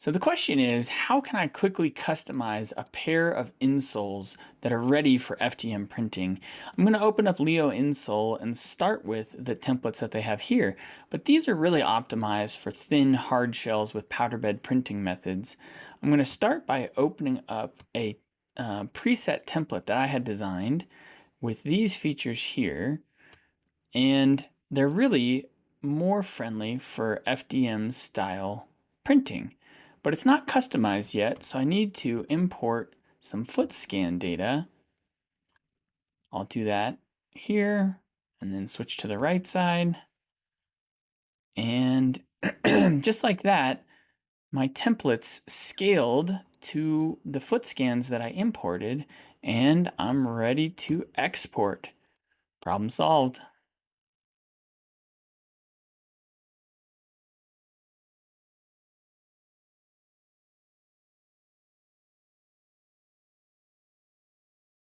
So the question is, how can I quickly customize a pair of insoles that are ready for FDM printing? I'm going to open up LeoInsole and start with the templates that they have here, but these are really optimized for thin hard shells with powder bed printing methods. I'm going to start by opening up a preset template that I had designed with these features here, and they're really more friendly for FDM style printing. But it's not customized yet, so I need to import some foot scan data. I'll do that here and then switch to the right side. And just like that, my templates scaled to the foot scans that I imported, and I'm ready to export. Problem solved.